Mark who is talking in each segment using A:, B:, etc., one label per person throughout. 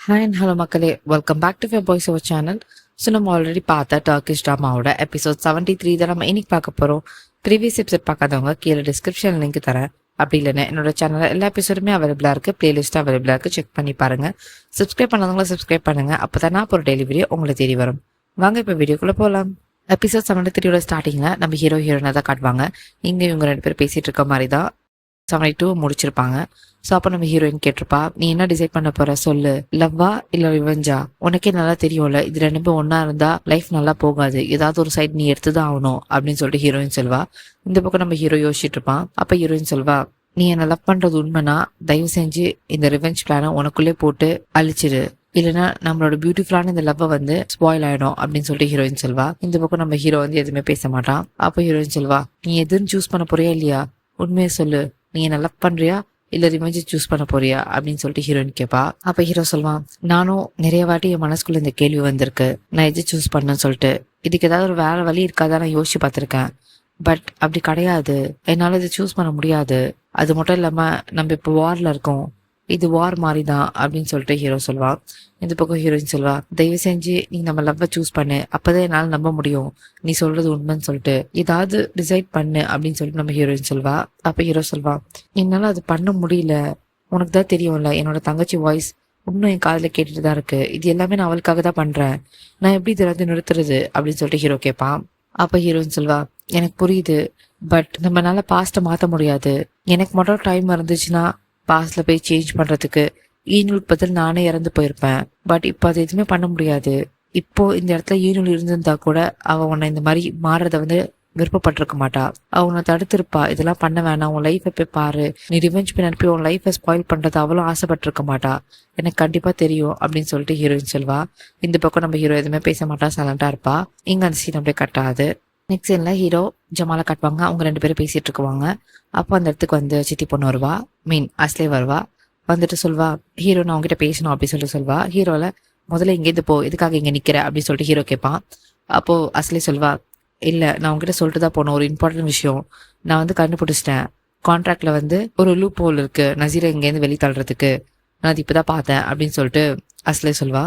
A: Hi and hello மக்களே, welcome back to fire boys our channel. So நம்ம already பார்த்த Turkish ட்ராமாவோட episode 73 தான் நம்ம இன்னைக்கு பார்க்க போகிறோம். ப்ரீவியஸ் எபிசோட் பார்க்காதவங்க கீழே டிஸ்கிரிப்ஷன் லிங்க் தரேன். அப்படி இல்லைன்னா என்னோட சேனலில் எல்லா எபிசோடுமே அவைலபிளாக இருக்குது, பிளேலிஸ்ட் அவைலபிளாக இருக்குது, செக் பண்ணி பாருங்கள். சப்ஸ்கிரைப் பண்ணாதவங்கள சப்ஸ்கிரைப் பண்ணுங்கள், அப்போ தான் நான் ஒரு டெய்லி வீடியோ உங்களை தேடி வரும். வாங்க இப்போ வீடியோக்குள்ளே போகலாம். எபிசோட் 73 ஸ்டார்டிங்கில் நம்ம ஹீரோயினை தான் காட்டுவாங்க. இங்கே இவங்க ரெண்டு பேர் பேசிகிட்டு இருக்க மாதிரி தான் 72 முடிச்சிருப்பாங்க. ஸோ அப்போ நம்ம ஹீரோயின் கேட்டிருப்பா, நீ என்ன டிசைட் பண்ண போற சொல்லு, லவ்வா இல்ல ரிவெஞ்சா? உனக்கே நல்லா தெரியும்ல, இது ரெண்டுமே ஒன்னா இருந்தா லைஃப் நல்லா போகாது, ஏதாவது ஒரு சைட் நீ எடுத்துதான் ஆகணும் அப்படின்னு சொல்லிட்டு ஹீரோயின் சொல்வா. இந்த பக்கம் நம்ம ஹீரோ யோசிச்சுட்டு இருப்பான். அப்ப ஹீரோயின் சொல்வா, நீ என்ன லவ் பண்றது உண்மைனா தயவு செஞ்சு இந்த ரிவெஞ்ச் பிளானை உனக்குள்ளே போட்டு அழிச்சிரு, இல்லைன்னா நம்மளோட பியூட்டிஃபுல்லான இந்த லவ்வை வந்து ஸ்பாயில் ஆயிடும் அப்படின்னு சொல்லிட்டு ஹீரோயின் சொல்வா. இந்த பக்கம் நம்ம ஹீரோ வந்து எதுவுமே பேச மாட்டான். அப்போ ஹீரோயின் சொல்வா, நீ எதுன்னு சூஸ் பண்ண போறியா இல்லையா, உண்மையை சொல்லு, நீ என்ன லவ் பண்றியா இல்ல ரிவெஞ்ச் சூஸ் பண்ண போறியா அப்படின்னு சொல்லிட்டு ஹீரோயின் கேட்பா. அப்ப ஹீரோ சொல்வான், நானும் நிறைய வாட்டி என் மனசுக்குள்ள இந்த கேள்வி வந்திருக்கு, நான் எது சூஸ் பண்ணேன்னு சொல்லிட்டு. இதுக்கு ஏதாவது ஒரு வேற வழி இருக்காதான் நான் யோசிச்சு பார்த்திருக்கேன். பட் அப்படி கிடையாது, என்னால இதை சூஸ் பண்ண முடியாது. அது மட்டும் இல்லாம நம்ம இப்போ வார்ல இருக்கோம், இது வார் மாதிரி தான் அப்படின்னு சொல்லிட்டு ஹீரோ சொல்வா. இந்த பக்கம் ஹீரோயின் சொல்வா, தயவு செஞ்சு நீ நம்ம லவ்வை சூஸ் பண்ணு, அப்பதான் என்னால நம்ப முடியும் நீ சொல்றது உண்மைன்னு சொல்லிட்டு. ஏதாவது டிசைட் பண்ணு அப்படின்னு சொல்லிட்டு நம்ம ஹீரோயின் சொல்வா. அப்ப ஹீரோ சொல்வா, என்னால அது பண்ண முடியல, உனக்கு தான் தெரியும்ல என்னோட தங்கச்சி வாய்ஸ் இன்னும் என் காதுல கேட்டுட்டு தான் இருக்கு, இது எல்லாமே நான் அவளுக்காக தான் பண்றேன், நான் எப்படி இதை வந்து நிறுத்துறது அப்படின்னு சொல்லிட்டு ஹீரோ கேட்பான். அப்ப ஹீரோயின் சொல்வா, எனக்கு புரியுது, பட் நம்மளால பாஸ்ட்டை மாத்த முடியாது. எனக்கு மட்டும் டைம் இருந்துச்சுன்னா பாஸ்ட்ல போய் சேஞ்ச் பண்றதுக்கு ஈநூல் பதில் நானே இறந்து போயிருப்பேன். பட் இப்போ அது எதுவுமே பண்ண முடியாது. இப்போ இந்த இடத்துல ஈநூல் இருந்திருந்தா கூட அவ உன்னை இந்த மாதிரி மாறுறத வந்து விருப்பப்பட்டிருக்க மாட்டா, அவ உன்னை தடுத்திருப்பா, இதெல்லாம் பண்ண வேணாம், உன் லைஃபை போய் பாரு, நீ ரிவெஞ்ச் போய் அனுப்பி உன் லைஃபை ஸ்பாயில் பண்றது அவளும் ஆசைப்பட்டிருக்க மாட்டா, எனக்கு கண்டிப்பா தெரியும் அப்படின்னு சொல்லிட்டு ஹீரோயின் சொல்வா. இந்த பக்கம் நம்ம ஹீரோ எதுவுமே பேச மாட்டா, சைலண்டா இருப்பா. இங்க அந்த சீன் அப்படியே கட்டாது. நெக்ஸ்ட் சீன்ல ஹீரோ ஜமாலை காட்டுவாங்க. அவங்க ரெண்டு பேரும் பேசிட்டு இருக்குவாங்க. அப்போ அந்த இடத்துக்கு வந்து சித்தி பொண்ணு வருவா, அஸ்லே வருவா. வந்துட்டு சொல்வா, ஹீரோ நான் உங்ககிட்ட பேசணும் அப்படின்னு சொல்லிட்டு சொல்வா. ஹீரோல முதல்ல இங்கேருந்து போ, எதுக்காக இங்க நிக்கிற அப்படின்னு சொல்லிட்டு ஹீரோ கேட்பான். அப்போ அஸ்லே சொல்வா, இல்ல நான் உங்ககிட்ட சொல்லிட்டு தான் போனோம், ஒரு இம்பார்ட்டன்ட் விஷயம் நான் வந்து கண்டுபிடிச்சிட்டேன். கான்ட்ராக்ட்ல வந்து ஒரு லூப் ஹோல் இருக்கு, நசீரை இங்கேருந்து வெளியே தள்ளுறதுக்கு, நான் அது இப்பதான் பார்த்தேன் அப்படின்னு சொல்லிட்டு அஸ்லே சொல்வா.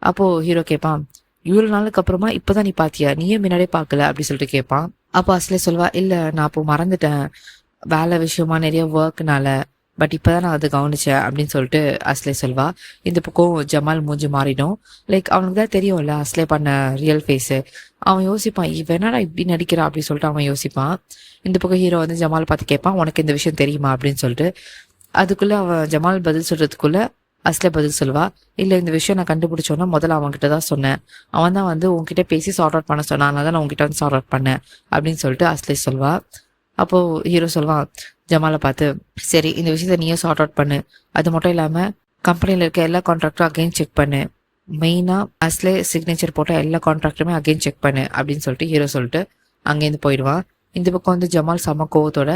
A: அப்போ ஹீரோ கேட்பான், இவ்வளவு நாளுக்கு அப்புறமா இப்பதான் நீ பாத்தியா, நீயே முன்னாடியே பாக்கல அப்படின்னு சொல்லிட்டு கேட்பான். அப்போ அஸ்லே சொல்வா, இல்ல நான் அப்போ மறந்துட்டேன், வேலை விஷயமா நிறைய ஒர்க்னால, பட் இப்பதான் நான் அதை கவனிச்சேன் அப்படின்னு சொல்லிட்டு அஸ்லே சொல்வா. இந்த பக்கம் ஜமால் மூஞ்சி மாறிடும். லைக் அவனுக்கு தான் தெரியும்ல அஸ்லே பண்ண ரியல் ஃபேஸ். அவன் யோசிப்பான், இவன் என்னடா இப்படி நடிக்கிறான் அப்படின்னு சொல்லிட்டு அவன் யோசிப்பான். இந்த பக்கம் ஹீரோ வந்து ஜமால் பார்த்து கேட்பான், உனக்கு இந்த விஷயம் தெரியுமா அப்படின்னு சொல்லிட்டு. அதுக்குள்ள அவன் ஜமால் பதில் சொல்றதுக்குள்ள அஸ்லே பதில் சொல்வா, இல்ல இந்த விஷயம் நான் கண்டுபிடிச்சோன்னா முதல்ல அவன் கிட்ட தான் சொன்னேன், அவன் தான் வந்து உன்கிட்ட பேசி சார்ட் அவுட் பண்ண சொன்னான், அதனால தான் நான் உங்ககிட்ட வந்து சார்ட் அவுட் பண்ணேன் அப்படின்னு சொல்லிட்டு அஸ்லே சொல்வா. அப்போ ஹீரோ சொல்வான் ஜமாலை பார்த்து, சரி இந்த விஷயத்த நீயே சார்ட் அவுட் பண்ணு, அது மட்டும் இல்லாம கம்பெனில இருக்க எல்லா கான்ட்ராக்டும் அகைன் செக் பண்ணு, மெயினா அஸ்லே சிக்னேச்சர் போட்ட எல்லா கான்ட்ராக்டுமே அகைன் செக் பண்ணு அப்படின்னு சொல்லிட்டு ஹீரோ சொல்லிட்டு அங்கேருந்து போயிடுவான். இந்த பக்கம் வந்து ஜமால் சம கோவத்தோட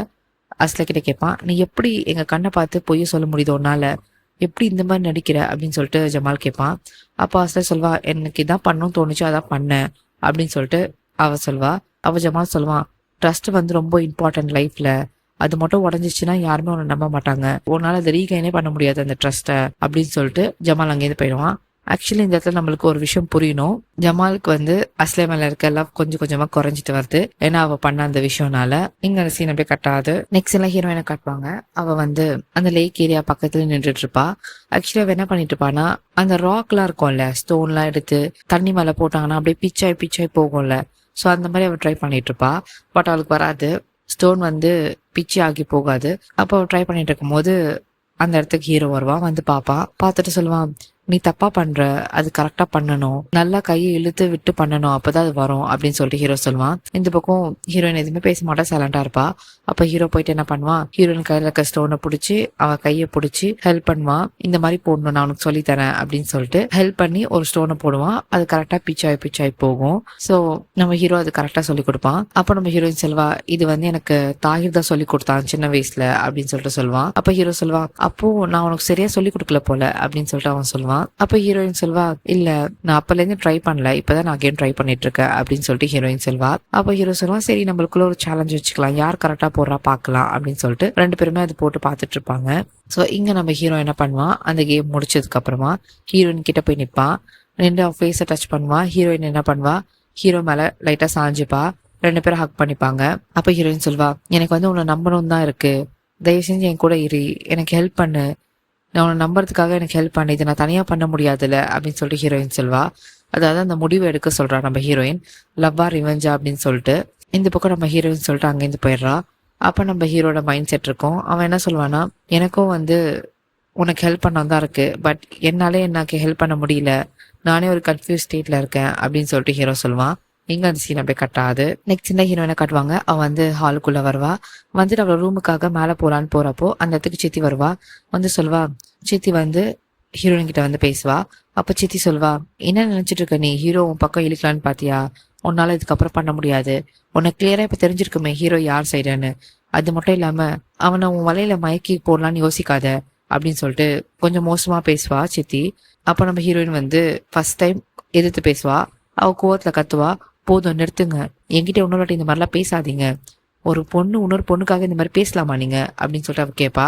A: அஸ்லே கிட்ட கேட்பான், நீ எப்படி எங்க கண்ணை பார்த்து பொய்ய சொல்ல முடியுது உன்னால, எப்படி இந்த மாதிரி நடிக்கிற அப்படின்னு சொல்லிட்டு ஜமால் கேட்பான். அப்போ அஸ்லே சொல்வா, எனக்கு இதான் பண்ணணும்னு தோணுச்சு அதான் பண்ணேன் அப்படின்னு சொல்லிட்டு அவ சொல்வா. அவ ஜமால் சொல்வான், ட்ரஸ்ட் வந்து ரொம்ப இம்பார்ட்டன்ட் லைஃப்ல, அது மட்டும் உடஞ்சிச்சுன்னா யாருமே உன்னை நம்ப மாட்டாங்க, உன்னால அதை ரீகைனே பண்ண முடியாது அந்த ட்ரஸ்ட்டை அப்படின்னு சொல்லிட்டு ஜமால் அங்கேருந்து போயிடுவான். ஆக்சுவலி இந்த இடத்துல நம்மளுக்கு ஒரு விஷயம் புரியணும், ஜமாலுக்கு வந்து அஸ்லே மேல இருக்க எல்லாம் கொஞ்சம் கொஞ்சமா குறைஞ்சிட்டு வருது, ஏன்னா அவ பண்ண அந்த விஷயம்னால. இங்க அந்த சீன் அப்படியே கட்டாது. நெக்ஸ்ட் எல்லாம் ஹீரோயினை காட்டுவாங்க. அவ வந்து அந்த லேக் ஏரியா பக்கத்துல நின்றுட்டு இருப்பா. ஆக்சுவலி அவ என்ன பண்ணிட்டு இருப்பானா, அந்த ராக் எல்லாம் இருக்கும்ல, ஸ்டோன் எல்லாம் எடுத்து தண்ணி மேல போட்டாங்கன்னா அப்படியே பிச்சாய் பிச்சாய் போகும்ல, ஸோ அந்த மாதிரி அவள் ட்ரை பண்ணிட்டு இருப்பா. பட் அவளுக்கு வராது, ஸ்டோன் வந்து பிச்சு ஆகி போகாது. அப்போ அவள் ட்ரை பண்ணிட்டு இருக்கும் போது அந்த இடத்துக்கு ஹீரோ வருவான். வந்து பாப்பா, பார்த்துட்டு சொல்லுவான், நீ தப்பா பண்ற, அது கரெக்டா பண்ணணும், நல்லா கையை இழுத்து விட்டு பண்ணணும், அப்பதான் அது வரும் அப்படின்னு சொல்லிட்டு ஹீரோ சொல்லுவான். இந்த பக்கம் ஹீரோயின் எதுவுமே பேச மாட்டா, சைலண்டா இருப்பா. அப்ப ஹீரோ போயிட்டு என்ன பண்ணுவான், ஹீரோயின் கையில இருக்க ஸ்டோனை பிடிச்சி அவ கையை பிடிச்சி ஹெல்ப் பண்ணுவான். இந்த மாதிரி போடணும் நான் உனக்கு சொல்லி தரேன் அப்படின்னு சொல்லிட்டு ஹெல்ப் பண்ணி ஒரு ஸ்டோனை போடுவான். அது கரெக்டா பிச்சாய் பிச்சாய் போகும். சோ நம்ம ஹீரோ அது கரெக்டா சொல்லி கொடுப்பான். அப்ப நம்ம ஹீரோயின் சொல்வா, இது வந்து எனக்கு தாகிர் தான் சொல்லி கொடுத்தான் சின்ன வயசுல அப்படின்னு சொல்லிட்டு சொல்லுவான். அப்ப ஹீரோ சொல்லுவான், அப்போ நான் உனக்கு சரியா சொல்லி கொடுக்கல போல அப்படின்னு சொல்லிட்டு அவன் சொல்லுவான். சொல்லுவான். அப்ப ஹீரோயின் சொல்வா, இல்ல நான் அப்பல இருந்து ட்ரை பண்ணல, இப்பதான் நான் அகைன் ட்ரை பண்ணிட்டு இருக்கேன் அப்படின்னு சொல்லிட்டு ஹீரோயின் சொல்வா. அப்ப ஹீரோ சொல்லுவான், சரி நம்மளுக்குள்ள ஒரு சேலஞ்ச் வச்சுக்கலாம், யார் கரெக்டா போடுறா பாக்கலாம் அப்படின்னு சொல்லிட்டு 2 பேருமே அது போட்டு பாத்துட்டு இருப்பாங்க. சோ இங்க நம்ம ஹீரோ என்ன பண்ணுவான், அந்த கேம் முடிச்சதுக்கு அப்புறமா ஹீரோயின் கிட்ட போய் நிப்பான், நின்று அவ ஃபேஸ டச் பண்ணுவான். ஹீரோயின் என்ன பண்ணுவா, ஹீரோ மேல லைட்டா சாஞ்சுப்பா, 2 பேரும் ஹக் பண்ணிப்பாங்க. அப்ப ஹீரோயின் சொல்வா, எனக்கு வந்து உன்னை நம்பணும் தான் இருக்கு, தயவு செஞ்சு என் கூட இரு, எனக்கு ஹெல்ப் பண்ணு, நான் உன்னை நம்புறதுக்காக எனக்கு ஹெல்ப் பண்ணு, இதை நான் தனியா பண்ண முடியாதுல்ல அப்படின்னு சொல்லிட்டு ஹீரோயின் சொல்வா. அதாவது அந்த முடிவு எடுக்க சொல்றா நம்ம ஹீரோயின், லவ்வா ரிவெஞ்சா அப்படின்னு சொல்லிட்டு. இந்த பக்கம் நம்ம ஹீரோயின் சொல்லிட்டு அங்கேருந்து போயிடுறா. அப்ப நம்ம ஹீரோட மைண்ட் செட் இருக்கும். அவன் என்ன சொல்வானா, எனக்கும் வந்து உனக்கு ஹெல்ப் பண்ண தான் இருக்கு, பட் என்னாலே எனக்கு ஹெல்ப் பண்ண முடியல, நானே ஒரு கன்ஃபியூஸ் ஸ்டேட்ல இருக்கேன் அப்படின்னு சொல்லிட்டு ஹீரோ சொல்லுவான். இங்க அந்த சீன் அப்படியே கட் ஆகுது. நெக்ஸ்ட் இந்த ஹீரோயினை காட்டுவாங்க. அவன் வந்து ஹாலுக்குள்ள வருவா. வந்துட்டு அவளோட ரூமுக்காக மேல போலான்னு போறப்போ அந்த இடத்துக்கு சித்தி வருவா. வந்து சொல்வா, சித்தி வந்து ஹீரோயின் கிட்ட வந்து பேசுவா. அப்ப சித்தி சொல்வா, என்ன நினைச்சிட்டு இருக்க நீ, ஹீரோ உன் பக்கம் இழுக்கலான்னு பாத்தியா, உன்னால இதுக்கப்புறம் பண்ண முடியாது, உனக்கு கிளியரா இப்ப தெரிஞ்சிருக்குமே ஹீரோ யார் சைடுன்னு, அது மட்டும் இல்லாம அவனை உன் வலையில மயக்கி போடலான்னு யோசிக்காத அப்படின்னு சொல்லிட்டு கொஞ்சம் மோசமா பேசுவா சித்தி. அப்ப நம்ம ஹீரோயின் வந்து ஃபர்ஸ்ட் டைம் எதிர்த்து பேசுவா. அவ கோவத்துல கத்துவா, போதும் நிறுத்துங்க, என்கிட்ட இன்னொரு வாட்டி இந்த மாதிரிலாம் பேசாதீங்க, ஒரு பொண்ணு இன்னொரு பொண்ணுக்காக இந்த மாதிரி பேசலாமா நீங்க அப்படின்னு சொல்லிட்டு அவ கேட்பா.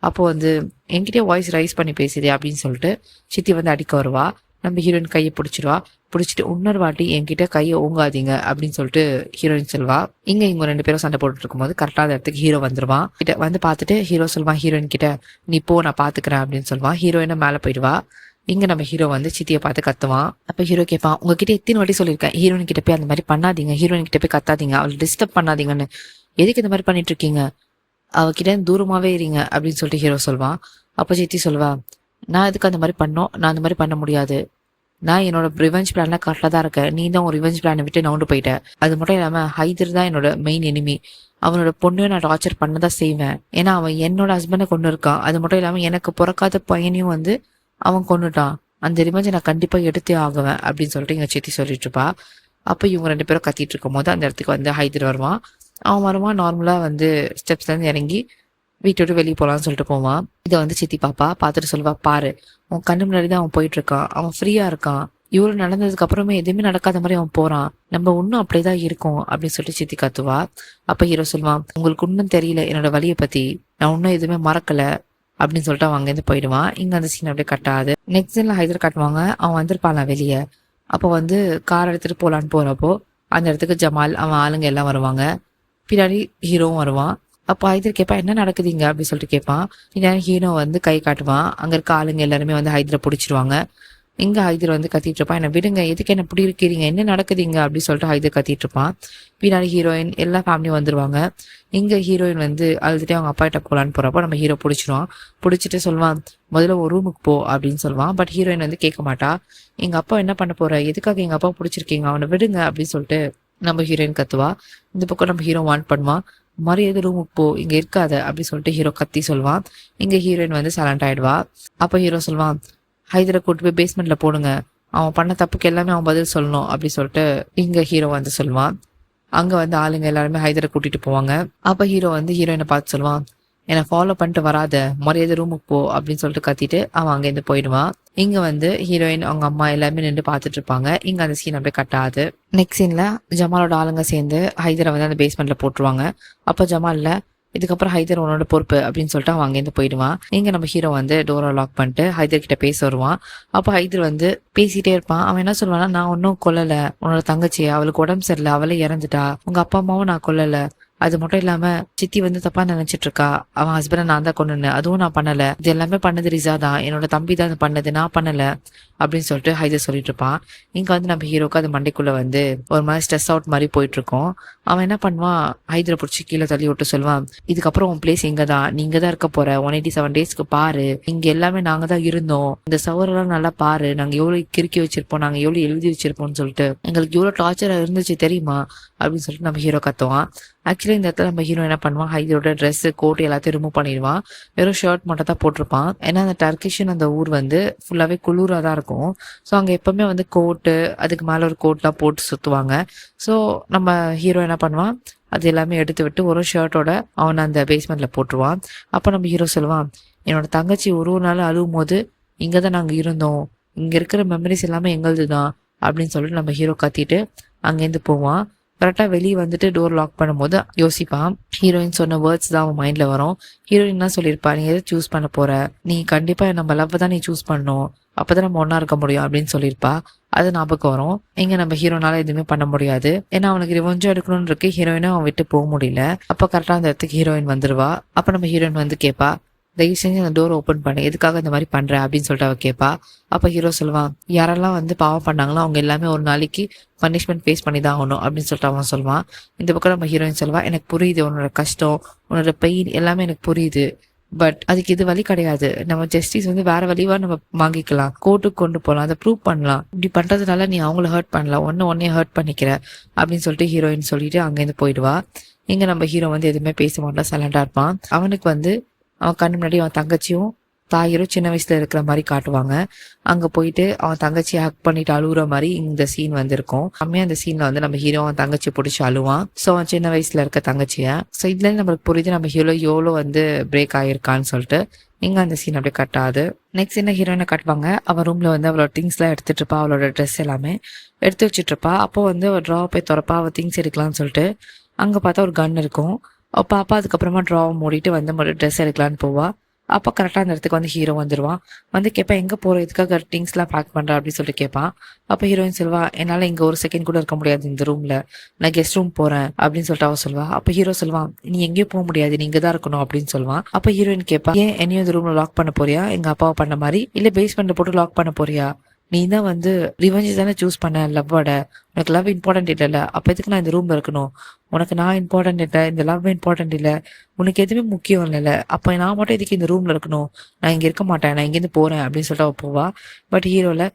A: அப்போ வந்து என்கிட்ட வாய்ஸ் ரைஸ் பண்ணி பேசுதே அப்படின்னு சொல்லிட்டு சித்தி வந்து அடிக்க வருவா. நம்ம ஹீரோயின் கையை பிடிச்சிருவா. பிடிச்சிட்டு இன்னொரு வாட்டி என்கிட்ட கையை ஓங்காதீங்க அப்படின்னு சொல்லிட்டு ஹீரோயின் சொல்வா. இவங்க 2 பேரும் சண்டை போட்டுட்டு இருக்கும்போது கரெக்டா அந்த இடத்துக்கு ஹீரோ வந்துருவான். கிட்ட வந்து பார்த்துட்டு ஹீரோ சொல்வான் ஹீரோயின் கிட்ட, நீ போ நான் பாத்துக்கிறேன் அப்படின்னு சொல்லுவான். ஹீரோயினை மேல போயிடுவா. இங்க நம்ம ஹீரோ வந்து சித்தியை பார்த்து கத்துவான். அப்ப ஹீரோ கேட்பான், உங்ககிட்ட எத்தனை வாட்டி சொல்லியிருக்கேன் ஹீரோயின் கிட்ட போய் அந்த மாதிரி பண்ணாதீங்க, ஹீரோயின் கிட்ட போய் கத்தாதீங்க, அவளை டிஸ்டர்ப் பண்ணாதீங்கன்னு, எதுக்கு இந்த மாதிரி பண்ணிட்டு இருக்கீங்க, அவகிட்ட தூரமாவே இருங்க அப்படின்னு சொல்லிட்டு ஹீரோ சொல்வான். அப்ப சித்தி சொல்வா, நான் எதுக்கு அந்த மாதிரி பண்ணோம், நான் அந்த மாதிரி பண்ண முடியாது, நான் என்னோட ரிவெஞ்ச் பிளான்ல கரெக்டா தான் இருக்கேன், நீ தான் உன் ரிவெஞ்ச் பிளானை விட்டு நவுண்டு போயிட்ட, அது மட்டும் இல்லாம ஹைதர் தான் என்னோட மெயின் எனிமி, அவனோட பொண்ணையும் நான் டார்ச்சர் பண்ணதான் செய்வேன், ஏன்னா அவன் என்னோட ஹஸ்பண்டை கொண்டு இருக்கான், அது மட்டும் இல்லாம எனக்கு பிறக்காத பையனையும் வந்து அவன் கொண்டுட்டான், அந்த ரிவெஞ்சை நான் கண்டிப்பா எடுத்தே ஆகுவேன் அப்படின்னு சொல்லிட்டு எங்க சித்தி சொல்லிட்டு இருப்பா. அப்ப இவங்க 2 பேரும் கத்திட்டு இருக்கும் போது அந்த இடத்துக்கு வந்து ஹைதர் வருவான். அவன் வருவான், நார்மலா வந்து ஸ்டெப்ஸ்ல இருந்து இறங்கி வீட்டை விட்டு வெளியே போலான்னு சொல்லிட்டு போவான். இதை வந்து சித்தி பாப்பா பார்த்துட்டு சொல்வா, பாரு உன் கண்ணு முன்னாடிதான் அவன் போயிட்டு இருக்கான், அவன் ஃப்ரீயா இருக்கான், இவ்வளவு நடந்ததுக்கு அப்புறமே எதுவுமே நடக்காத மாதிரி அவன் போறான், நம்ம இன்னும் அப்படியேதான் இருக்கும் அப்படின்னு சொல்லிட்டு சித்தி கத்துவா. அப்ப ஹீரோ சொல்வான், உங்களுக்கு இன்னும் தெரியல என்னோட வலியை பத்தி, நான் இன்னும் எதுவுமே மறக்கல அப்படின்னு சொல்லிட்டு அவன் அங்கேருந்து போயிடுவான். இங்க அந்த சீன் அப்படியே கட்டாது. நெக்ஸ்ட் சீன்ல ஹைதர் காட்டுவாங்க. அவன் வந்திருப்பான் வெளியே. அப்போ வந்து கார் எடுத்துட்டு போலான்னு போறப்போ அந்த இடத்துக்கு ஜமால் அவன் ஆளுங்க எல்லாம் வருவாங்க. பின்னாடி ஹீரோவும் வருவான். அப்போ ஹைதர் கேட்பா, என்ன நடக்குதுங்க அப்படின்னு சொல்லிட்டு கேட்பான். பின்னாடி ஹீரோ வந்து கை காட்டுவான். அங்க இருக்க ஆளுங்க எல்லாருமே வந்து ஹைதரை பிடிச்சிருவாங்க. இங்க ஹைதர் வந்து கத்திட்டு இருப்பான், என்ன விடுங்க, எதுக்கு என்ன பிடி இருக்கிறீங்க, என்ன நடக்குதுங்க அப்படின்னு சொல்லிட்டு ஹைதர் கத்திட்டு இருப்பான். பின்னாடி ஹீரோயின் எல்லா ஃபேமிலியும் வந்துருவாங்க. இங்க ஹீரோயின் வந்து அழுதுட்டு அவங்க அப்பா கிட்ட போலான்னு போறப்போ நம்ம ஹீரோ பிடிச்சிருவான். பிடிச்சிட்டு சொல்லுவான், முதல்ல ஒரு ரூமுக்கு போ அப்படின்னு சொல்லுவான். பட் ஹீரோயின் வந்து கேட்க மாட்டா. எங்க அப்பா என்ன பண்ண போற, எதுக்காக எங்க அப்பா பிடிச்சிருக்கீங்க, அவனை விடுங்க அப்படின்னு சொல்லிட்டு நம்ம ஹீரோயின் கத்துவா. இந்த பக்கம் நம்ம ஹீரோ வான் பண்ணுவான், மரியாதை ரூமுக்கு போ, இங்க இருக்காத அப்படின்னு சொல்லிட்டு ஹீரோ கத்தி சொல்வான். இங்க ஹீரோயின் வந்து சைலண்ட் ஆயிடுவா. அப்ப ஹீரோ சொல்வான், ஹைதரை கூட்டு போய் பேஸ்மெண்ட்ல போடுங்க, அவன் பண்ண தப்புக்கு எல்லாமே அவன் பதில் சொல்லணும் அப்படி சொல்லிட்டு இங்க ஹீரோ வந்து சொல்லுவான். அங்க வந்து ஆளுங்க எல்லாருமே ஹைதரை கூட்டிட்டு போவாங்க. அப்ப ஹீரோ வந்து ஹீரோயினை பார்த்து சொல்லுவான், என்னை ஃபாலோ பண்ணிட்டு வராத, மரியாதை ரூமுக்கு போ அப்படின்னு சொல்லிட்டு கத்திட்டு அவன் அங்கேருந்து போயிடுவான். இங்க வந்து ஹீரோயின் அவங்க அம்மா எல்லாருமே நின்று பார்த்துட்டு இருப்பாங்க. இங்க அந்த சீன் அப்படியே கட்டாது. நெக்ஸ்ட் சீன்ல ஜமாலோட ஆளுங்க சேர்ந்து ஹைதரை வந்து அந்த பேஸ்மெண்ட்ல போட்டுருவாங்க. அப்ப ஜமால்ல, இதுக்கப்புறம் ஹைதர் உன்னோட பொறுப்பு அப்படின்னு சொல்லிட்டு அவன் அங்கேருந்து போயிடுவான். இங்க நம்ம ஹீரோ வந்து டோரை லாக் பண்ணிட்டு ஹைதர் கிட்ட பேச வருவான். அப்ப ஹைதர் வந்து பேசிட்டே இருப்பான். அவன் என்ன சொல்லுவானா, நான் ஒன்னும் கொல்லல உன்னோட தங்கச்சியை, அவளுக்கு உடம்பு சரியில்லை, அவளே இறந்துட்டா, உங்க அப்பா அம்மாவும் நான் கொல்லல, அது மட்டும் இல்லாம சித்தி வந்து தப்பா நினைச்சிட்டு இருக்கா, அவன் ஹஸ்பண்டை நான் தான் கொண்டுனேன், அதுவும் நான் பண்ணல, இது எல்லாமே பண்ணது ரிசா தான், என்னோட தம்பி தான் பண்ணது, நான் பண்ணல அப்படின்னு சொல்லிட்டு ஹைதர் சொல்லிட்டு இருப்பான். இங்க வந்து நம்ம ஹீரோக்கு அது மண்டைக்குள்ள வந்து ஒரு மாதிரி ஸ்ட்ரெஸ் அவுட் மாதிரி போயிட்டு இருக்கோம். அவன் என்ன பண்ணுவான், ஹைதரை பிடிச்சி கீழே தள்ளி விட்டு சொல்லுவான், இதுக்கப்புறம் உன் பிளேஸ் இங்க தான், நீங்க தான் இருக்க போற, 187 டேஸ்க்கு பாரு, இங்க எல்லாமே நாங்க தான் இருந்தோம், இந்த சவரெல்லாம் நல்லா பாரு, நாங்க எவ்வளவு கிறுக்கி வச்சிருப்போம், நாங்க எவ்வளவு எழுதி வச்சிருப்போம்னு சொல்லிட்டு எங்களுக்கு எவ்வளவு டார்ச்சரா இருந்துச்சு தெரியுமா அப்படின்னு சொல்லிட்டு நம்ம ஹீரோ கத்துவான். ஆக்சுவலி இந்த இடத்துல நம்ம ஹீரோ என்ன பண்ணுவான், ஹைதரோட ட்ரெஸ் கோட் எல்லாத்தையும் ரிமூவ் பண்ணிடுவான். வெறும் ஷர்ட் மட்டும் தான் போட்டிருப்பான். ஏன்னா அந்த டர்க்கிஷன் அந்த ஊர் வந்து ஃபுல்லாவே குளிரா தான் இருக்கும். ஸோ அங்க எப்பவுமே வந்து கோட்டு, அதுக்கு மேல ஒரு கோட்லாம் போட்டு சுத்துவாங்க. ஸோ நம்ம ஹீரோ என்ன பண்ணுவான், அது எல்லாமே எடுத்து விட்டு ஒரு ஷர்ட்டோட அவனை அந்த பேஸ்மெண்ட்ல போட்டுருவான். அப்ப நம்ம ஹீரோ சொல்லுவான், என்னோட தங்கச்சி ஒரு நாள் அழுவும் போது இங்கதான் நாங்க இருந்தோம், இங்க இருக்கிற மெமரிஸ் எல்லாமே எங்களுது தான் அப்படின்னு சொல்லிட்டு நம்ம ஹீரோ கத்திட்டு அங்கேருந்து போவான். கரெக்டாக வெளியே வந்துட்டு டோர் லாக் பண்ணும்போது யோசிப்பான். ஹீரோயின் சொன்ன வேர்ட்ஸ் தான் அவன் மைண்டில் வரும். ஹீரோயின் தான் சொல்லியிருப்பா, நீ எதை சூஸ் பண்ண போற, நீ கண்டிப்பாக நம்ம லவ் தான் நீ சூஸ் பண்ணணும், அப்போதான் நம்ம ஒன்றா இருக்க முடியும் அப்படின்னு சொல்லியிருப்பா. அது ஞாபகம் வரும். இங்கே நம்ம ஹீரோனால எதுவுமே பண்ண முடியாது. ஏன்னா அவனுக்கு ரிவெஞ்சும் எடுக்கணும்னு இருக்கு. ஹீரோயினும் அவன் விட்டு போக முடியல. அப்போ கரெக்டாக அந்த இடத்துக்கு ஹீரோயின் வந்துருவா. அப்போ நம்ம ஹீரோயின் வந்து கேட்பா, தயவு செஞ்சு அந்த டோர் ஓப்பன் பண்ணு, எதுக்காக இந்த மாதிரி பண்ற அப்படின்னு சொல்லிட்டு அவ கேட்பா. அப்ப ஹீரோ சொல்லுவான், யாரெல்லாம் வந்து பாவம் பண்ணாங்களோ அவங்க எல்லாமே ஒரு நாளைக்கு பனிஷ்மெண்ட் ஃபேஸ் பண்ணி தான் ஆகணும் அப்படின்னு சொல்லிட்டு அவன் சொல்லுவான். இந்த பக்கம் நம்ம ஹீரோயின் சொல்லுவா, எனக்கு புரியுது உன்னோட கஷ்டம், உன்னோட பெயின் எல்லாமே எனக்கு புரியுது, பட் அதுக்கு இது வழி கிடையாது. நம்ம ஜஸ்டிஸ் வந்து வேற வழிவா நம்ம வாங்கிக்கலாம், கோர்ட்டுக்கு கொண்டு போகலாம், அதை ப்ரூவ் பண்ணலாம். இப்படி பண்றதுனால நீ அவங்கள ஹர்ட் பண்ணலாம், ஒன்னே ஹர்ட் பண்ணிக்கிற அப்படின்னு சொல்லிட்டு ஹீரோயின் சொல்லிட்டு அங்கேருந்து போயிடுவா. இங்க நம்ம ஹீரோ வந்து எதுவுமே பேச மாட்டான், சைலண்டா இருப்பான். அவனுக்கு வந்து அவன் கண்ணு முன்னாடி அவன் தங்கச்சியும் தாயரும் சின்ன வயசுல இருக்கிற மாதிரி காட்டுவாங்க. அங்க போயிட்டு அவன் தங்கச்சியை ஹக் பண்ணிட்டு அழுகுற மாதிரி இந்த சீன் வந்து இருக்கும். அம்மையா அந்த சீன்ல வந்து நம்ம ஹீரோ அவன் தங்கச்சி பிடிச்சி அழுவான். ஸோ அவன் சின்ன வயசுல இருக்க தங்கச்சிய. ஸோ இதுல இருந்து நம்மளுக்கு புரியுது நம்ம ஹீரோ எவ்வளோ வந்து பிரேக் ஆயிருக்கான்னு சொல்லிட்டு. இங்க அந்த சீன் அப்படியே கட்டாது. நெக்ஸ்ட் என்ன ஹீரோயினை காட்டுவாங்க. அவன் ரூம்ல வந்து அவளோட திங்ஸ் எல்லாம் எடுத்துட்டு இருப்பா, அவளோட ட்ரெஸ் எல்லாமே எடுத்து வச்சுட்டு இருப்பா. அப்போ வந்து அவள் ட்ரா போய் திறப்பா, அவள் திங்ஸ் எடுக்கலாம்னு சொல்லிட்டு. அங்க பார்த்தா ஒரு கன் இருக்கும். பாப்பா அதுக்கப்புறமா ட்ராவை மூடிட்டு வந்து ட்ரெஸ் எடுக்கலான்னு போவா. அப்போ கரெக்டாக அந்த இடத்துக்கு வந்து ஹீரோ வந்துடுவான். வந்து கேட்பேன், எங்கே போகிற, இதுக்காக திங்ஸ்லாம் பேக் பண்ணுறா அப்படின்னு சொல்லிட்டு கேட்பான். அப்போ ஹீரோயின் சொல்வா, என்னால் இங்கே ஒரு செகண்ட் கூட இருக்க முடியாது இந்த ரூமில், நான் கெஸ்ட் ரூம் போகிறேன் அப்படின்னு சொல்லிட்டு அவன் சொல்வா. அப்போ ஹீரோ சொல்வான், நீ எங்கேயும் போக முடியாது, நீ இங்கே தான் இருக்கணும் அப்படின்னு சொல்லுவான். அப்போ ஹீரோயின் கேட்பா, ஏன் என்னையும் இந்த ரூமில் லாக் பண்ண போறியா, எங்கள் அப்பாவை பண்ண மாதிரி, இல்லை பேஸ்மெண்ட்டில் போட்டு லாக் பண்ண போறியா, நீ தான் வந்து ரிவெஞ்ச் தானே சூஸ் பண்ண லவ்வோட, உனக்கு லவ் இம்பார்ட்டன்ட் இல்லைல்ல, அப்போ எதுக்கு நான் இந்த ரூம்ல இருக்கணும், உனக்கு நான் இம்பார்ட்டன்ட் இல்லை, இந்த லவ் இம்பார்ட்டன்ட் இல்லை, உனக்கு எதுவுமே முக்கியம் இல்லைல்ல, அப்போ நான் மட்டும் எதுக்கு இந்த ரூம்ல இருக்கணும், நான் இங்கே இருக்க மாட்டேன், நான் இங்கேருந்து போறேன் அப்படின்னு சொல்லிட்டு அவ போவா. பட் ஹீரோல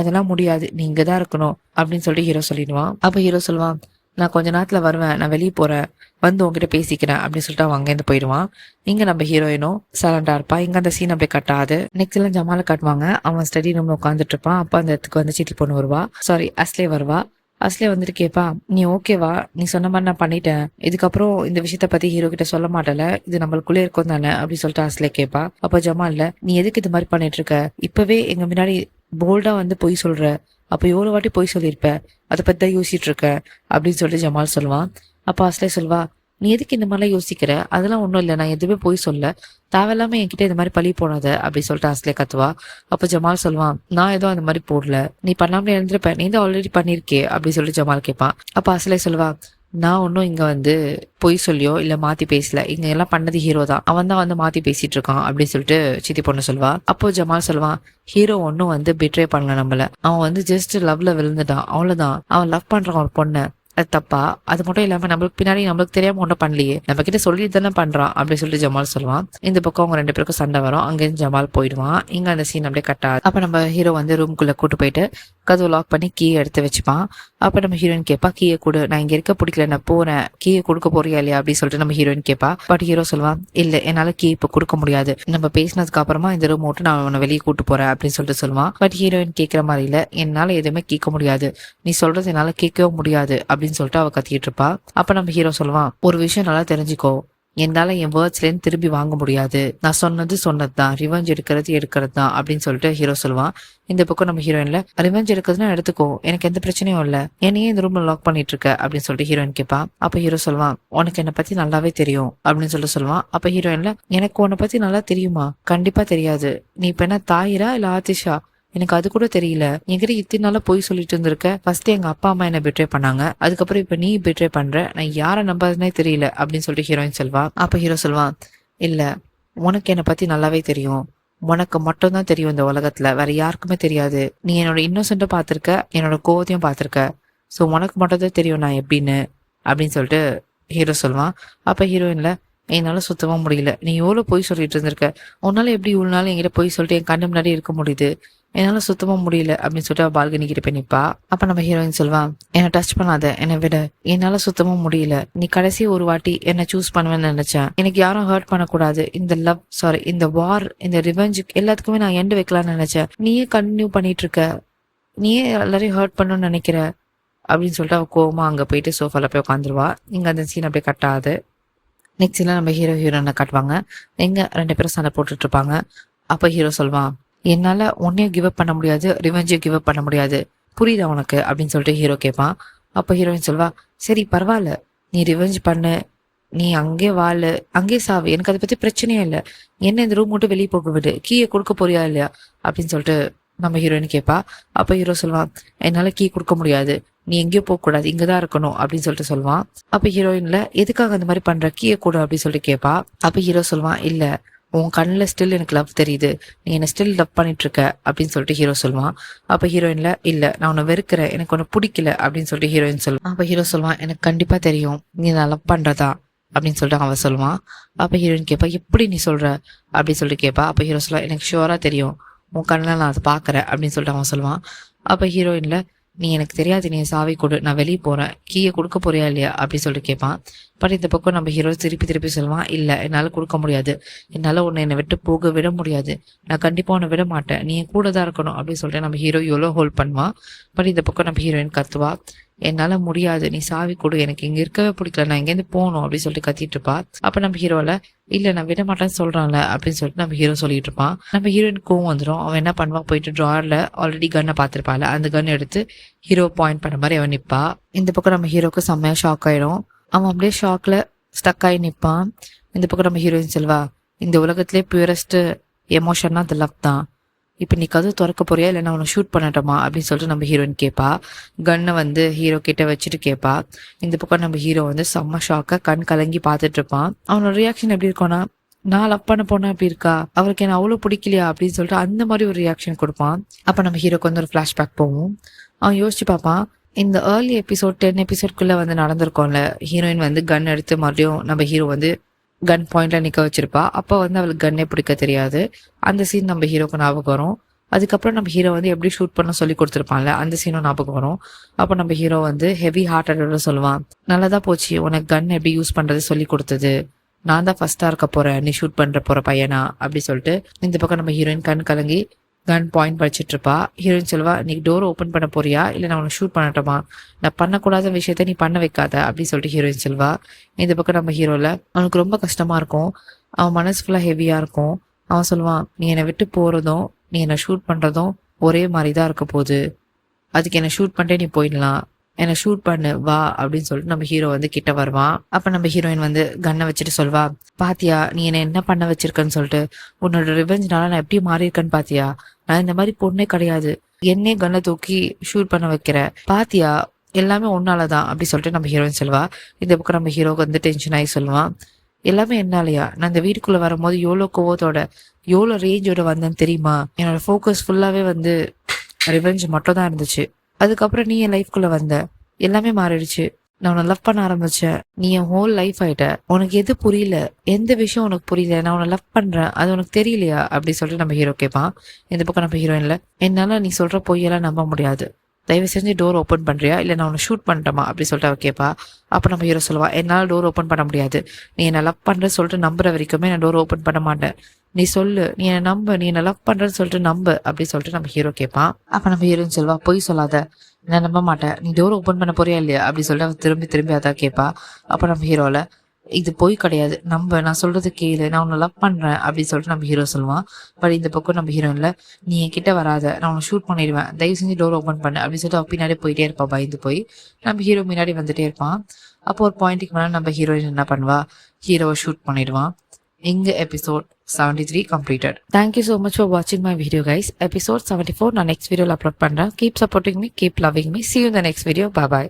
A: அதெல்லாம் முடியாது, நீ இங்கே தான் இருக்கணும் அப்படின்னு சொல்லிட்டு ஹீரோ சொல்லிடுவான். அப்போ ஹீரோ சொல்லுவான், நான் கொஞ்ச நேரத்துல வருவேன், நான் வெளியே போறேன், வந்து உங்ககிட்ட பேசிக்கிறேன் அப்படின்னு சொல்லிட்டு அவன் அங்கேருந்து போயிடுவான். இங்க நம்ம ஹீரோயினும் சைலண்டா இருப்பா. இங்க அந்த சீன் அப்படியே கட்டாது. நெக்ஸ்ட் எல்லாம் ஜமால காட்டுவாங்க. அவன் ஸ்டடி ரூம்ல உட்காந்துட்டு இருப்பான். அப்ப அந்த இடத்துக்கு வந்து சீட்டில் பொண்ணு வருவா, சாரி அஸ்லே வருவா. அஸ்லே வந்துட்டு கேட்பா, நீ ஓகேவா, நீ சொன்ன மாதிரி நான் பண்ணிட்டேன், இதுக்கப்புறம் இந்த விஷயத்த பத்தி ஹீரோ கிட்ட சொல்ல மாட்டல, இது நம்மளுக்குள்ளே இருக்கும் தானே அப்படின்னு சொல்லிட்டு அஸ்லே கேட்பா. அப்ப ஜமால்ல, நீ எதுக்கு இது மாதிரி பண்ணிட்டு இருக்க, இப்பவே எங்க முன்னாடி போல்டா வந்து பொய் சொல்ற, அப்ப எவ்வளவு வாட்டி பொய் சொல்லியிருப்ப, அதை பத்தி தான் யோசிச்சுட்டு இருக்க அப்படின்னு சொல்லிட்டு ஜமால் சொல்லுவான். அப்ப அஸ்லே சொல்வா, நீ எதுக்கு இந்த மாதிரிலாம் யோசிக்கிற, அதெல்லாம் ஒன்றும் இல்லை, நான் எதுவுமே போய் சொல்ல, தேவையில்லாம என்கிட்ட இந்த மாதிரி பழி போனத அப்படின்னு சொல்லிட்டு அஸ்லே கத்துவா. அப்போ ஜமால் சொல்லுவான், நான் ஏதோ அந்த மாதிரி போடல, நீ பண்ணாமலே எழுந்திருப்ப, நீ தான் ஆல்ரெடி பண்ணிருக்கே அப்படின்னு சொல்லிட்டு ஜமால் கேட்பான். அப்போ அஸ்லே சொல்லுவா, நான் ஒன்றும் இங்க வந்து பொய் சொல்லியோ இல்ல மாத்தி பேசல, இங்க எல்லாம் பண்ணது ஹீரோ தான், அவன் தான் வந்து மாத்தி பேசிட்டு இருக்கான் அப்படின்னு சொல்லிட்டு சித்தி பொண்ணு சொல்வா. அப்போ ஜமால் சொல்லுவான், ஹீரோ ஒன்னும் வந்து பிட்ரே பண்ணல நம்மள, அவன் வந்து ஜஸ்ட் லவ்ல விழுந்துட்டான், அவ்வளவுதான், அவன் லவ் பண்றான் ஒரு பொண்ணு, அது தப்பா, அது மட்டும் இல்லாம நம்மளுக்கு பின்னாடி நம்மளுக்கு தெரியாம ஒன்றும் பண்ணலையே, நம்ம கிட்ட சொல்லிட்டு தானே பண்றான் அப்படின்னு சொல்லிட்டு ஜமால் சொல்லுவான். இந்த பக்கம் அவங்க ரெண்டு பேருக்கும் சண்டை வரும். அங்கேருந்து ஜமால் போயிடுவான். இங்க அந்த சீன் அப்படியே கட்டாது. அப்ப நம்ம ஹீரோ வந்து ரூம்குள்ள கூட்டு போயிட்டு கதவு லாக் பண்ணி கீ எடுத்து வச்சுப்பான். அப்ப நம்ம ஹீரோயின் கேட்பா, கீயை கொடு, நான் இங்க இருக்க பிடிக்கல, நான் போறேன், கீயை கொடுக்க போறியா இல்லையா அப்படின்னு சொல்லிட்டு நம்ம ஹீரோயின் கேட்பா. பட் ஹீரோ சொல்லுவான், இல்ல என்னால கீ இப்ப கொடுக்க முடியாது, நம்ம பேசினதுக்கு அப்புறமா இந்த ரூம் விட்டு நான் உன்னை வெளியே கூட்டு போறேன் அப்படின்னு சொல்லிட்டு சொல்லுவான். பட் ஹீரோயின் கேட்கிற மாதிரி இல்ல, என்னால எதுவுமே கேட்க முடியாது, நீ சொல்றது என்னால கேட்கவும் முடியாது அப்படின்னு சொல்லிட்டு அவ கத்திட்டு இருப்பா. அப்ப நம்ம ஹீரோ சொல்லுவான், ஒரு விஷயம் நல்லா தெரிஞ்சுக்கோ, என்னால என் வேர்ட்ஸ்லேருந்து திரும்பி வாங்க முடியாது, நான் சொன்னதுதான், ரிவெஞ்ச் எடுக்கிறது தான் அப்படின்னு சொல்லிட்டு ஹீரோ சொல்லுவான். இந்த பக்கம் நம்ம ஹீரோயின்ல, ரிவெஞ்ச் எடுக்கிறதுனா எடுத்துக்கோ, எனக்கு எந்த பிரச்சனையும் இல்ல, என்னையே இந்த ரூம்ல லாக் பண்ணிட்டு இருக்க அப்படின்னு சொல்லிட்டு ஹீரோயின் கேட்பா. அப்ப ஹீரோ சொல்லுவான், உனக்கு என்னை பத்தி நல்லாவே தெரியும் அப்படின்னு சொல்லிட்டு சொல்லுவான். அப்ப ஹீரோயின்ல, எனக்கு உன்னை பத்தி நல்லா தெரியுமா, கண்டிப்பா தெரியாது, நீ இப்ப என்ன தாயிரா இல்ல ஆதிஷா, எனக்கு அது கூட தெரியல, என்கிட்ட இத்தனை நாளா போய் சொல்லிட்டு இருந்திருக்க, ஃபர்ஸ்ட் எங்க அப்பா அம்மா என்ன பெட்ரே பண்ணாங்க, அதுக்கப்புறம் இப்ப நீ பெட்ரே பண்ற, நான் யாரை நம்பாதுன்னே தெரியல அப்படின்னு சொல்லிட்டு ஹீரோயின் சொல்வா. அப்ப ஹீரோ சொல்வான், இல்ல உனக்கு என்னை பத்தி நல்லாவே தெரியும், உனக்கு மட்டும் தான் தெரியும் இந்த உலகத்துல, வேற யாருக்குமே தெரியாது, நீ என்னோட இன்னோசென்ட்டை பாத்திருக்க, என்னோட கோவத்தையும் பாத்திருக்க, சோ உனக்கு மட்டும் தான் தெரியும் நான் எப்படின்னு அப்படின்னு சொல்லிட்டு ஹீரோ சொல்வான். அப்ப ஹீரோயின்ல, என்னால சுத்தமா முடியல, நீ எவ்வளவு பொய் சொல்லிட்டு இருந்திருக்க, உன்னால எப்படி இவ்வளவு நாள் என்கிட்ட பொய் சொல்லிட்டு என் கண்ணு முன்னாடி இருக்க முடியுது, என்னால சுத்தமா முடியல அப்படின்னு சொல்லிட்டு பால்கனி கிட்ட போய் நிப்பா. அப்ப நம்ம ஹீரோயின் சொல்வான், என்ன டச் பண்ணாத, என்னை விட, என்னால சுத்தமா முடியல, நீ கடைசி ஒரு வாட்டி என்ன சூஸ் பண்ணுவேன்னு நினைச்சேன், எனக்கு யாரும் ஹர்ட் பண்ணக்கூடாது, இந்த லவ் சாரி இந்த வார் இந்த ரிவெஞ்ச் எல்லாத்துக்குமே நான் எண்டு வைக்கலாம்னு நினைச்சேன், நீயே கண்டினியூ பண்ணிட்டு இருக்க, நீயே எல்லாரையும் ஹர்ட் பண்ணணும்னு நினைக்கிற அப்படின்னு சொல்லிட்டு அவ கோவமா அங்க போயிட்டு சோஃபால போய் உட்காந்துருவா. இங்க அந்த சீன் அப்படியே கட்டாது. நெக்ஸ்ட் எல்லாம் நம்ம ஹீரோயினை காட்டுவாங்க. எங்க ரெண்டு பேரும் சண்டை போட்டுட்டு இருப்பாங்க. அப்ப ஹீரோ சொல்வான், என்னால உன்னையும் கிவ் அப் பண்ண முடியாது, ரிவெஞ்சையும் கிவ் அப் பண்ண முடியாது, புரியுதா உனக்கு அப்படின்னு சொல்லிட்டு ஹீரோ கேட்பான். அப்போ ஹீரோயின் சொல்வா, சரி பரவாயில்ல, நீ ரிவெஞ்ச் பண்ணு, நீ அங்கே வாழு, அங்கே சாவு, எனக்கு அதை பத்தி பிரச்சனையே இல்லை, என்ன இந்த ரூம் மட்டும் வெளியே போக விடு, கீயை கொடுக்க போறியா இல்லையா அப்படின்னு சொல்லிட்டு நம்ம ஹீரோயின் கேட்பா. அப்போ ஹீரோ சொல்லுவான், என்னால கீ கொடுக்க முடியாது, நீ எங்கேயோ போக கூடாது, இங்கதான் இருக்கணும் அப்படின்னு சொல்லிட்டு சொல்லுவான். அப்ப ஹீரோயின்ல எதுக்காக அந்த மாதிரி பண்ற, கீயை கூட அப்படின்னு சொல்லிட்டு கேட்பா. அப்ப ஹீரோ சொல்லுவான், இல்ல உன் கண்ணில் ஸ்டில் எனக்கு லவ் தெரியுது, நீ என்ன ஸ்டில் லவ் பண்ணிட்டு இருக்க அப்படின்னு சொல்லிட்டு ஹீரோ சொல்லுவான். அப்ப ஹீரோயின்ல, இல்ல நான் உன்னை வெறுக்கிறேன், எனக்கு உன்னை பிடிக்கல அப்படின்னு சொல்லிட்டு ஹீரோயின் சொல்லுவான். அப்ப ஹீரோ சொல்லுவான், எனக்கு கண்டிப்பா தெரியும் நீ நான் லவ் பண்றதா அப்படின்னு சொல்லிட்டு அவன் சொல்லுவான். அப்ப ஹீரோயின் கேட்பா, எப்படி நீ சொல்ற அப்படின்னு சொல்லிட்டு கேட்பா. அப்ப ஹீரோ சொல்லுவான், எனக்கு ஷுவரா தெரியும், உன் கண்ணில் நான் அதை பாக்குறேன் அப்படின்னு சொல்லிட்டு அவன் சொல்லுவான். அப்ப ஹீரோயின்ல, நீ எனக்கு தெரியாது, நீ சாவி கொடு, நான் வெளியே போறேன், கீயை கொடுக்க போறியா இல்லையா அப்படின்னு சொல்லிட்டு கேட்பான். பட் இந்த பக்கம் நம்ம ஹீரோ திருப்பி திருப்பி சொல்லுவான், இல்ல என்னால கொடுக்க முடியாது, என்னால உன்னை என்னை விட்டு போக விட முடியாது, நான் கண்டிப்பா உன்னை விட மாட்டேன், நீ என் கூட தான் இருக்கணும் அப்படின்னு சொல்லிட்டு நம்ம ஹீரோ எவ்வளோ ஹோல்ட் பண்ணுவான். பட் இந்த பக்கம் நம்ம ஹீரோயின் கத்துவா, என்னால முடியாது, நீ சாவி கொடு, எனக்கு இங்க இருக்கவே பிடிக்கல, நான் இங்கேருந்து போகணும் அப்படின்னு சொல்லிட்டு கத்திட்டு இருப்பா. அப்ப நம்ம ஹீரோல, இல்ல நான் விட மாட்டேன்னு சொல்றான்ல அப்படின்னு சொல்லிட்டு நம்ம ஹீரோ சொல்லிட்டு இருப்பான். நம்ம ஹீரோயின் கோவம் வந்துடும். அவன் என்ன பண்ணுவான், போயிட்டு ட்ராயர்ல ஆல்ரெடி கன்னை பார்த்திருப்பாள், அந்த கன் எடுத்து ஹீரோ பாயிண்ட் பண்ண மாதிரி அவன் நிப்பா. இந்த பக்கம் நம்ம ஹீரோக்கு செம்மையா ஷாக் ஆயிடும். அவன் அப்படியே ஷாக்ல ஸ்டக் ஆகி நிற்பான். இந்த பக்கம் நம்ம ஹீரோயின் சொல்வா, இந்த உலகத்திலே பியூரஸ்ட் எமோஷன்னா அது லவ் தான், இப்போ நீ கதவு திறக்க போறியா இல்லை நான் உன்னை ஷூட் பண்ணட்டோமா அப்படின்னு சொல்லிட்டு நம்ம ஹீரோயின் கேட்பா. கன்னை வந்து ஹீரோ கிட்ட வச்சுட்டு கேட்பா. இந்த பக்கம் நம்ம ஹீரோ வந்து செம்ம ஷாக்கா கண் கலங்கி பார்த்துட்டு இருப்பான். அவனோட ரியாக்ஷன் எப்படி இருக்கும்னா, நான் லவ் பண்ண போனா அப்படி இருக்கா, அவருக்கு என்ன அவ்வளோ பிடிக்கலையா அப்படின்னு சொல்லிட்டு அந்த மாதிரி ஒரு ரியாக்ஷன் கொடுப்பான். அப்போ நம்ம ஹீரோக்கு வந்து ஒரு ஃப்ளாஷ்பேக் போகும். அவன் யோசிச்சு பார்ப்பான், இந்த ஏர்லி எபிசோட் 10 எபிசோட்குள்ள வந்து நடந்திருக்கோம்ல, ஹீரோயின் வந்து கன் எடுத்து மறுபடியும் நம்ம ஹீரோ வந்து கன் பாயிண்ட்ல நிக்க வச்சிருப்பா. அப்ப வந்து அவளுக்கு கன்னே பிடிக்க தெரியாது. அந்த சீன் நம்ம ஹீரோக்கு ஞாபகம் வரும். அதுக்கப்புறம் நம்ம ஹீரோ வந்து எப்படி ஷூட் பண்ண சொல்லி கொடுத்துருப்பான்ல, அந்த சீனும் ஞாபகம் வரும். அப்ப நம்ம ஹீரோ வந்து ஹெவி ஹார்ட்டோட சொல்லுவான், நல்லதா போச்சு உனக்கு கன் எப்படி யூஸ் பண்றது சொல்லி கொடுத்தது, நான் தான் ஃபர்ஸ்டா இருக்க போறேன், நீ ஷூட் பண்ற போற பையனா அப்படி சொல்லிட்டு. இந்த பக்கம் நம்ம ஹீரோயின் கண் கலங்கி கன் பாயிண்ட் படிச்சுட்டு இருப்பா. ஹீரோயின் சொல்வா, நீ டோர் ஓப்பன் பண்ண போறியா இல்லை நான் உன்னை ஷூட் பண்ணட்டுமா, நான் பண்ணக்கூடாத விஷயத்த நீ பண்ண வைக்காத அப்படின்னு சொல்லிட்டு ஹீரோயின் சொல்வா. இந்த பக்கம் நம்ம ஹீரோல அவனுக்கு ரொம்ப கஷ்டமா இருக்கும். அவன் மனசு ஃபுல்லா ஹெவியா இருக்கும். அவன் சொல்லுவான், நீ என்னை விட்டு போறதும் நீ என்னை ஷூட் பண்றதும் ஒரே மாதிரிதான் இருக்க போகுது, அதுக்கு என்னை ஷூட் பண்ணிட்டே நீ போயிடலாம், என்னை ஷூட் பண்ணு வா அப்படின்னு சொல்லிட்டு நம்ம ஹீரோ வந்து கிட்ட வருவான். அப்ப நம்ம ஹீரோயின் வந்து கன்னை வச்சுட்டு சொல்வா, பாத்தியா நீ என்ன பண்ண வச்சிருக்கன்னு சொல்லிட்டு, உன்னோட ரிவெஞ்ச்னால நான் எப்படி மாறி இருக்கேன்னு பாத்தியா, நான் இந்த மாதிரி பொண்ணே கிடையாது, என்னே கன்னை தூக்கி ஷூட் பண்ண வைக்கிற, பாத்தியா எல்லாமே ஒன்னாலதான் அப்படி சொல்லிட்டு நம்ம ஹீரோயின் சொல்வா. இந்த பக்கம் நம்ம ஹீரோக்கு வந்து டென்ஷன் ஆகி சொல்லுவான், எல்லாமே என்னாலயா, நான் இந்த வீட்டுக்குள்ள வரும்போது எவ்வளோ கோவத்தோட எவ்வளோ ரேஞ்சோட வந்தேன்னு தெரியுமா, என்னோட ஃபோக்கஸ் ஃபுல்லாவே வந்து ரிவெஞ்ச் மட்டும் தான் இருந்துச்சு, அதுக்கப்புறம் நீ என் லைஃப்குள்ள வந்த, எல்லாமே மாறிடுச்சு, நான் உன்னை லவ் பண்ண ஆரம்பிச்சேன், நீ என் ஹோல் லைஃப் ஆயிட்ட, உனக்கு எது புரியல, எந்த விஷயம் உனக்கு புரியல, நான் உன்னை லவ் பண்றேன் அது உனக்கு தெரியலையா அப்படி சொல்லிட்டு நம்ம ஹீரோ கேட்பான். இந்த பக்கம் நம்ம ஹீரோயின்ல, என்னால நீ சொல்ற பொய்யெல்லாம் நம்ப முடியாது, தயவு செஞ்சு டோர் ஓப்பன் பண்றியா இல்லை நான் உன்னை ஷூட் பண்ணிட்டோமா அப்படி சொல்லிட்டு அவ கேட்பா. அப்போ நம்ம ஹீரோ சொல்லுவா, என்னால் டோர் ஓப்பன் பண்ண முடியாது, நீ என்ன லவ் பண்றேன்னு சொல்லிட்டு நம்புற வரைக்குமே நான் டோர் ஓப்பன் பண்ண மாட்டேன், நீ சொல்லு, நீ என்ன நம்பு, நீ என்ன லவ் பண்றேன்னு சொல்லிட்டு நம்பு அப்படி சொல்லிட்டு நம்ம ஹீரோ கேட்பான். அப்ப நம்ம ஹீரோன்னு சொல்வா, பொய் சொல்லாத, நான் நம்ப மாட்டேன், நீ டோர் ஓப்பன் பண்ண போறியா இல்லையா அப்படி சொல்லிட்டு அவன் திரும்பி திரும்பி அதான் கேட்பா. அப்ப நம்ம ஹீரோல, இது பொய் கிடையாது, நம்ப, நான் சொல்றது கேளு, நான் உன்னை லவ் பண்றேன் அப்படின்னு சொல்லிட்டு நம்ம ஹீரோ சொல்லுவான். பட் இந்த பக்கம் நம்ம ஹீரோயின்ல, நீ என் கிட்ட வராத, நான் உன்னை ஷூட் பண்ணிடுவேன், தயவு செஞ்சு டோர் ஓப்பன் பண்ணு அப்படின்னு சொல்லிட்டு அவன் பின்னாடி போயிட்டே இருப்பா. பயந்து போய் நம்ம ஹீரோ முன்னாடி வந்துட்டே இருப்பான். அப்போ ஒரு பாயிண்ட்டுக்கு மேலே நம்ம ஹீரோயின் என்ன பண்ணுவா, ஹீரோவை ஷூட் பண்ணிடுவான். இங்க episode 73 completed. Thank you so much for watching my video guys. Episode 74 நான் next video upload பண்றேன். Keep supporting me, keep loving me. See you in the next video. Bye bye.